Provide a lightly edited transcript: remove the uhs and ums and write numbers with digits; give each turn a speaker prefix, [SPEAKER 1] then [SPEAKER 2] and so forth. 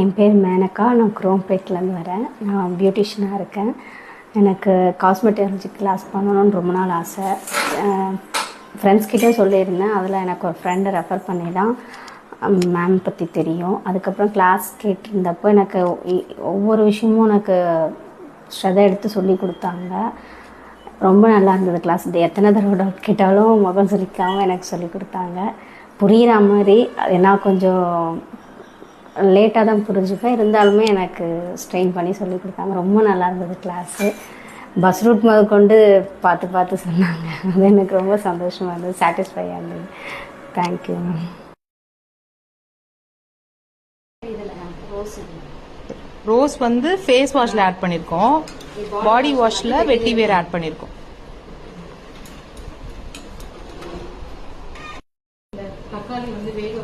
[SPEAKER 1] என் பேர் மேனகா. நான் குரோம்பேட்லேருந்து வரேன். நான் பியூட்டிஷியனாக இருக்கேன். எனக்கு காஸ்மெட்டாலஜி கிளாஸ் பண்ணணும்னு ரொம்ப நாள் ஆசை. ஃப்ரெண்ட்ஸ்கிட்டே சொல்லியிருந்தேன். அதில் எனக்கு ஒரு ஃப்ரெண்டை ரெஃபர் பண்ணி தான் மேம் பற்றி தெரியும். அதுக்கப்புறம் கிளாஸ் கேட்டிருந்தப்போ எனக்கு ஒவ்வொரு விஷயமும் எனக்கு ஸ்ரதை எடுத்து சொல்லி கொடுத்தாங்க. ரொம்ப நல்லா இருந்தது கிளாஸ். இது எத்தனை தடவை டவுட் கேட்டாலும் முகம் சுளிக்காமல் எனக்கு சொல்லி கொடுத்தாங்க. புரிகிற மாதிரி நான் கொஞ்சம் லேட்டாக தான் புரிஞ்சுப்பேன். இருந்தாலுமே எனக்கு ஸ்ட்ரெயின் பண்ணி சொல்லி கொடுத்தாங்க. ரொம்ப நல்லா இருந்தது கிளாஸு. பஸ் ரூட் கொண்டு பார்த்து பார்த்து சொன்னாங்க. அது எனக்கு ரொம்ப சந்தோஷமாக இருந்தது, சாட்டிஸ்ஃபையாக இருந்தது. Thank you ma'am.
[SPEAKER 2] ரோஸ் வந்து ஃபேஸ் வாஷ்ல ஆட் பண்ணியிருக்கோம். பாடி வாஷ்ல வெட்டி வேர் ஆட் பண்ணியிருக்கோம். தக்காளி வந்து வேக